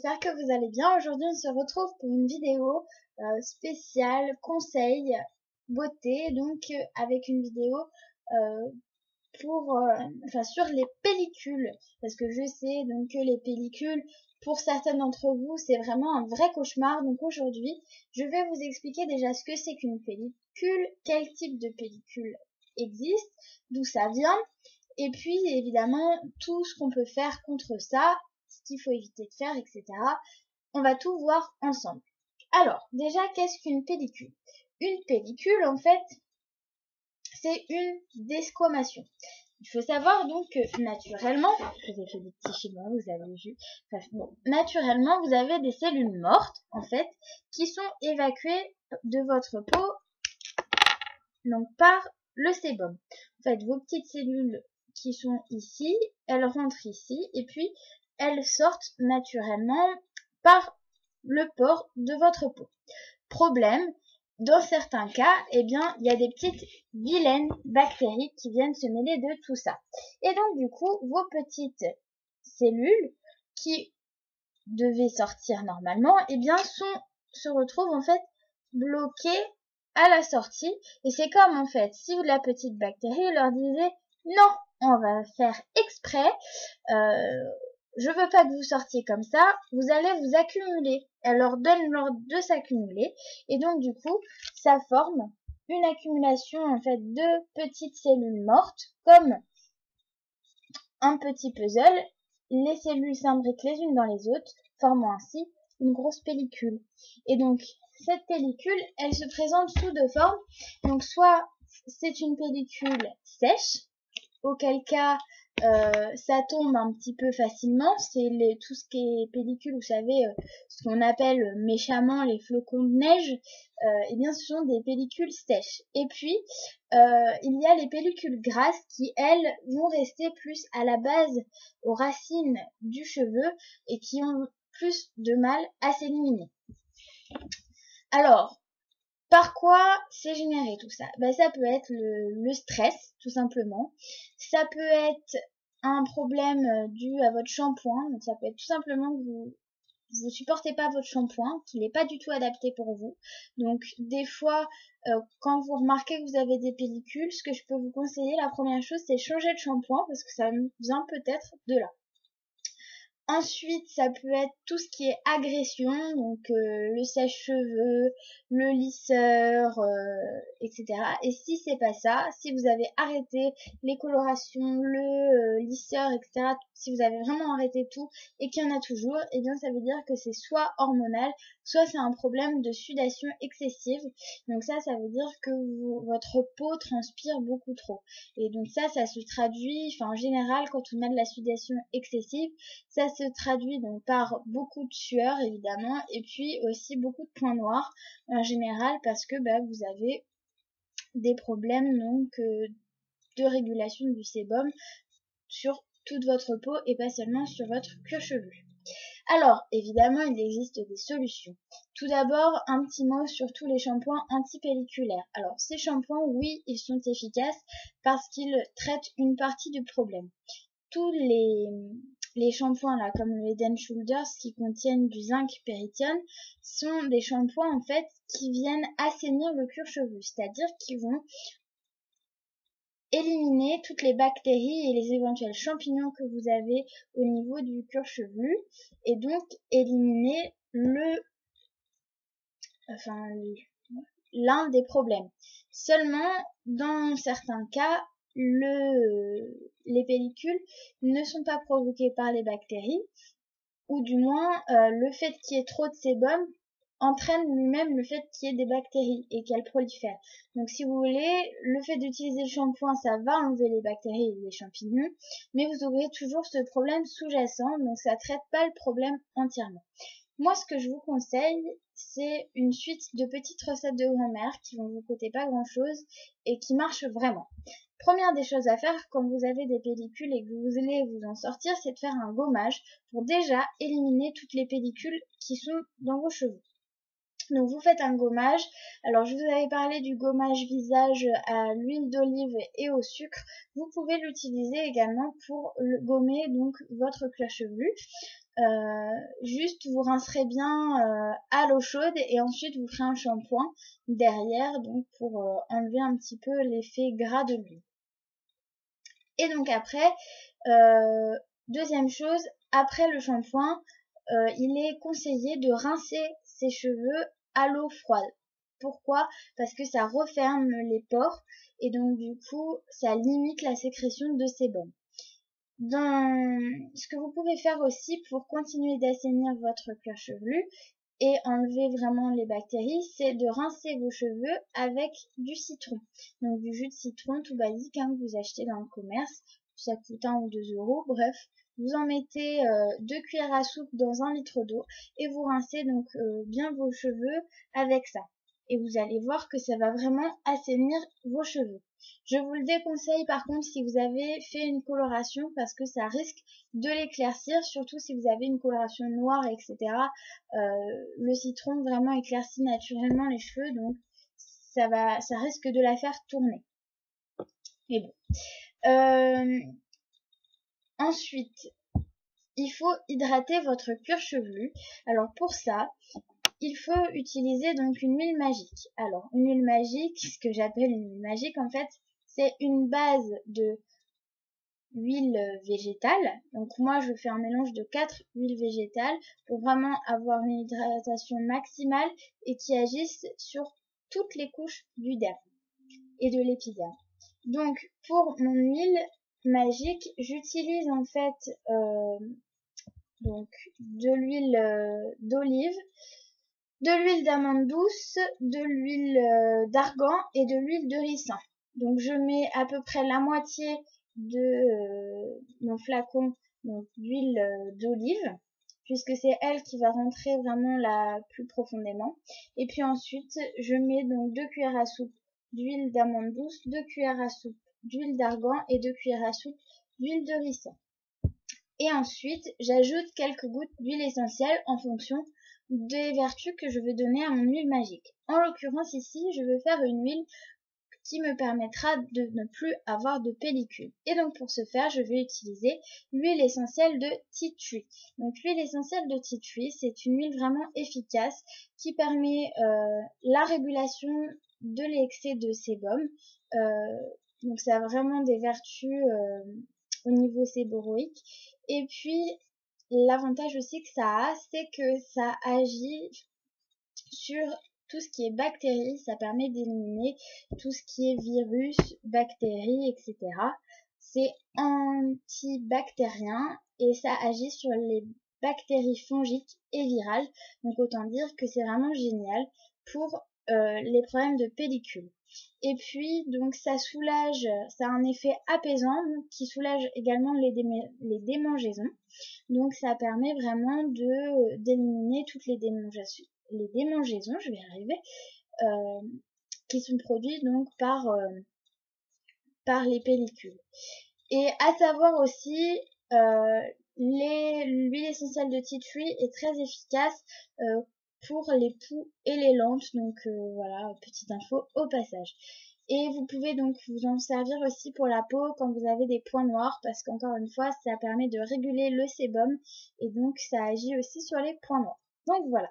j'espère que vous allez bien. Aujourd'hui, on se retrouve pour une vidéo spéciale conseil beauté, donc avec une vidéo sur les pellicules, parce que je sais donc que les pellicules, pour certaines d'entre vous, c'est vraiment un vrai cauchemar. Donc aujourd'hui, je vais vous expliquer déjà ce que c'est qu'une pellicule, quel type de pellicule existe, d'où ça vient, et puis évidemment tout ce qu'on peut faire contre ça, ce qu'il faut éviter de faire, etc. On va tout voir ensemble. Alors, déjà, qu'est-ce qu'une pellicule? Une pellicule, en fait, c'est une desquamation. Il faut savoir donc que naturellement, je vous ai fait des petits schémas, vous avez vu, naturellement, vous avez des cellules mortes, en fait, qui sont évacuées de votre peau, donc par le sébum. En fait, vos petites cellules qui sont ici, elles rentrent ici, et puis elles sortent naturellement par le pore de votre peau. Problème, dans certains cas, eh bien, il y a des petites vilaines bactéries qui viennent se mêler de tout ça. Et donc, du coup, vos petites cellules qui devaient sortir normalement, eh bien, se retrouvent en fait bloquées à la sortie. Et c'est comme, en fait, si la petite bactérie leur disait « Non, on va faire exprès, je veux pas que vous sortiez comme ça, vous allez vous accumuler. » Elle leur donne l'ordre de s'accumuler, et donc du coup, ça forme une accumulation en fait de petites cellules mortes, comme un petit puzzle. Les cellules s'imbriquent les unes dans les autres, formant ainsi une grosse pellicule. Et donc, cette pellicule, elle se présente sous deux formes. Donc, soit c'est une pellicule sèche, auquel cas ça tombe un petit peu facilement, c'est tout ce qui est pellicule, vous savez, ce qu'on appelle méchamment les flocons de neige, eh bien ce sont des pellicules sèches. Et puis il y a les pellicules grasses qui, elles, vont rester plus à la base, aux racines du cheveu, et qui ont plus de mal à s'éliminer. Alors, par quoi c'est généré tout ça? Ça peut être le stress, tout simplement. Ça peut être un problème dû à votre shampoing. Donc ça peut être tout simplement que vous supportez pas votre shampoing, qu'il n'est pas du tout adapté pour vous. Donc des fois, quand vous remarquez que vous avez des pellicules, ce que je peux vous conseiller, la première chose, c'est changer de shampoing, parce que ça vient peut-être de là. Ensuite, ça peut être tout ce qui est agression, donc le sèche-cheveux, le lisseur, etc. Et si c'est pas ça, si vous avez arrêté les colorations, le lisseur, etc., si vous avez vraiment arrêté tout et qu'il y en a toujours, eh bien ça veut dire que c'est soit hormonal, soit c'est un problème de sudation excessive. Donc ça veut dire que votre peau transpire beaucoup trop. Et donc ça se traduit, en général, quand on a de la sudation excessive, ça se traduit donc par beaucoup de sueur évidemment, et puis aussi beaucoup de points noirs en général, parce que vous avez des problèmes donc de régulation du sébum sur toute votre peau et pas seulement sur votre cuir chevelu. Alors, évidemment, il existe des solutions. Tout d'abord, un petit mot sur tous les shampoings antipelliculaires. Alors, ces shampoings, oui, ils sont efficaces parce qu'ils traitent une partie du problème. Tous les shampoings là, comme le Head & Shoulders, qui contiennent du zinc périthione, sont des shampoings en fait qui viennent assainir le cuir chevelu, c'est-à-dire qu'ils vont éliminer toutes les bactéries et les éventuels champignons que vous avez au niveau du cuir chevelu, et donc éliminer l'un des problèmes. Seulement, dans certains cas, les pellicules ne sont pas provoquées par les bactéries, ou du moins le fait qu'il y ait trop de sébum entraîne lui-même le fait qu'il y ait des bactéries et qu'elles prolifèrent. Donc si vous voulez, le fait d'utiliser le shampoing, ça va enlever les bactéries et les champignons, mais vous aurez toujours ce problème sous-jacent, donc ça traite pas le problème entièrement. Moi, ce que je vous conseille, c'est une suite de petites recettes de grand-mère qui vont vous coûter pas grand-chose et qui marchent vraiment. Première des choses à faire quand vous avez des pellicules et que vous voulez vous en sortir, c'est de faire un gommage pour déjà éliminer toutes les pellicules qui sont dans vos cheveux. Donc vous faites un gommage. Alors je vous avais parlé du gommage visage à l'huile d'olive et au sucre. Vous pouvez l'utiliser également pour gommer donc votre cuir chevelu. juste vous rincerez bien à l'eau chaude et ensuite vous ferez un shampoing derrière, donc pour enlever un petit peu l'effet gras de l'huile. Et donc après, deuxième chose, après le shampoing, il est conseillé de rincer ses cheveux à l'eau froide. Pourquoi? Parce que ça referme les pores et donc du coup ça limite la sécrétion de sébum. Ce que vous pouvez faire aussi pour continuer d'assainir votre cuir chevelu et enlever vraiment les bactéries, c'est de rincer vos cheveux avec du citron. Donc du jus de citron tout basique que vous achetez dans le commerce, ça coûte 1 ou 2 euros, bref. Vous en mettez 2 cuillères à soupe dans 1 litre d'eau et vous rincez donc bien vos cheveux avec ça. Et vous allez voir que ça va vraiment assainir vos cheveux. Je vous le déconseille par contre si vous avez fait une coloration parce que ça risque de l'éclaircir, surtout si vous avez une coloration noire, etc. Le citron vraiment éclaircit naturellement les cheveux, donc ça risque de la faire tourner. Mais bon. Ensuite, il faut hydrater votre cuir chevelu. Alors pour ça, il faut utiliser donc une huile magique. Alors une huile magique, ce que j'appelle une huile magique en fait, c'est une base de huile végétale. Donc moi je fais un mélange de 4 huiles végétales pour vraiment avoir une hydratation maximale et qui agisse sur toutes les couches du derme et de l'épiderme. Donc pour mon huile magique, j'utilise en fait donc de l'huile d'olive, de l'huile d'amande douce, de l'huile d'argan et de l'huile de ricin. Donc je mets à peu près la moitié de mon flacon d'huile d'olive, puisque c'est elle qui va rentrer vraiment la plus profondément. Et puis ensuite, je mets donc 2 cuillères à soupe d'huile d'amande douce, 2 cuillères à soupe d'huile d'argan et 2 cuillères à soupe d'huile de ricin. Et ensuite, j'ajoute quelques gouttes d'huile essentielle en fonction des vertus que je veux donner à mon huile magique. En l'occurrence ici, je veux faire une huile qui me permettra de ne plus avoir de pellicule. Et donc pour ce faire, je vais utiliser l'huile essentielle de tea tree. Donc l'huile essentielle de tea tree, c'est une huile vraiment efficace qui permet la régulation de l'excès de sébum. Donc ça a vraiment des vertus au niveau séboroïque. Et puis l'avantage aussi que ça a, c'est que ça agit sur tout ce qui est bactéries, ça permet d'éliminer tout ce qui est virus, bactéries, etc. C'est antibactérien et ça agit sur les bactéries fongiques et virales. Donc autant dire que c'est vraiment génial pour les problèmes de pellicule. Et puis donc ça soulage, ça a un effet apaisant qui soulage également les démangeaisons. Donc ça permet vraiment d'éliminer toutes les démangeaisons, je vais y arriver, qui sont produites donc par les pellicules. Et à savoir aussi, l'huile essentielle de tea tree est très efficace pour les poux et les lentes, donc voilà, petite info au passage. Et vous pouvez donc vous en servir aussi pour la peau quand vous avez des points noirs, parce qu'encore une fois, ça permet de réguler le sébum et donc ça agit aussi sur les points noirs. Donc voilà.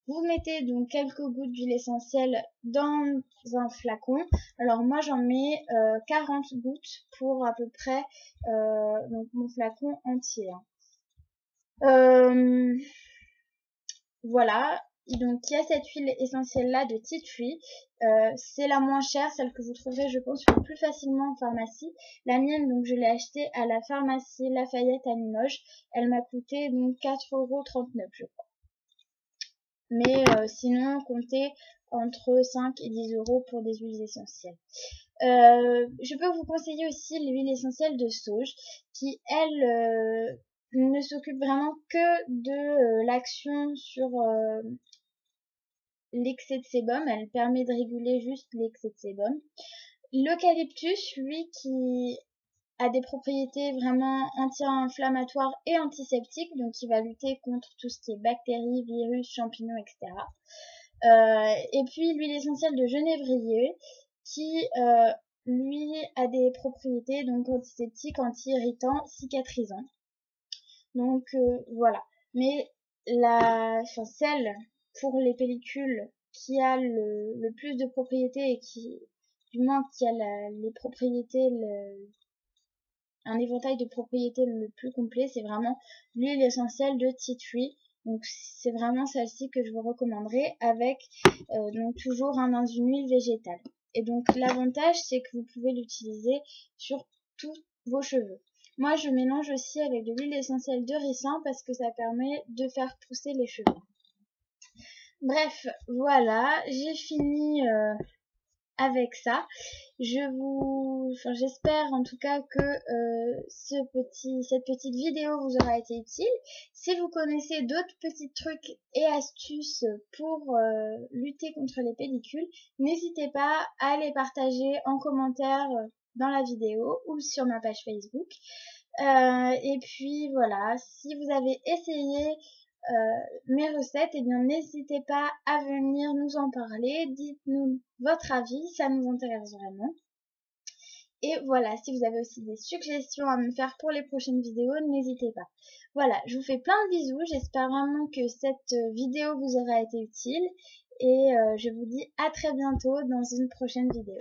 Vous mettez donc quelques gouttes d'huile essentielle dans un flacon. Alors moi j'en mets 40 gouttes pour à peu près donc mon flacon entier. Voilà. Donc il y a cette huile essentielle là de tea tree. C'est la moins chère, celle que vous trouverez je pense le plus facilement en pharmacie. La mienne donc je l'ai achetée à la pharmacie Lafayette à Limoges. Elle m'a coûté donc 4,39 € je crois. Mais sinon, comptez entre 5 et 10 € pour des huiles essentielles. Je peux vous conseiller aussi l'huile essentielle de sauge qui, elle, ne s'occupe vraiment que de l'action sur l'excès de sébum. Elle permet de réguler juste l'excès de sébum. L'eucalyptus, lui, qui a des propriétés vraiment anti-inflammatoires et antiseptiques, donc qui va lutter contre tout ce qui est bactéries, virus, champignons, etc. Et puis l'huile essentielle de genévrier qui lui a des propriétés donc antiseptiques, anti-irritants, cicatrisants. Donc voilà. mais celle pour les pellicules qui a le plus de propriétés et du moins qui a les propriétés, un éventail de propriétés le plus complet, c'est vraiment l'huile essentielle de tea tree. Donc c'est vraiment celle-ci que je vous recommanderai avec donc toujours dans une huile végétale. Et donc l'avantage c'est que vous pouvez l'utiliser sur tous vos cheveux. Moi je mélange aussi avec de l'huile essentielle de ricin parce que ça permet de faire pousser les cheveux. Bref, voilà, j'ai fini avec ça. J'espère en tout cas que cette petite vidéo vous aura été utile. Si vous connaissez d'autres petits trucs et astuces pour lutter contre les pellicules, n'hésitez pas à les partager en commentaire dans la vidéo ou sur ma page Facebook. Et puis voilà, si vous avez essayé mes recettes, et bien n'hésitez pas à venir nous en parler, dites-nous votre avis, ça nous intéresse vraiment. Et voilà, si vous avez aussi des suggestions à me faire pour les prochaines vidéos, n'hésitez pas. Voilà, je vous fais plein de bisous, j'espère vraiment que cette vidéo vous aura été utile et je vous dis à très bientôt dans une prochaine vidéo.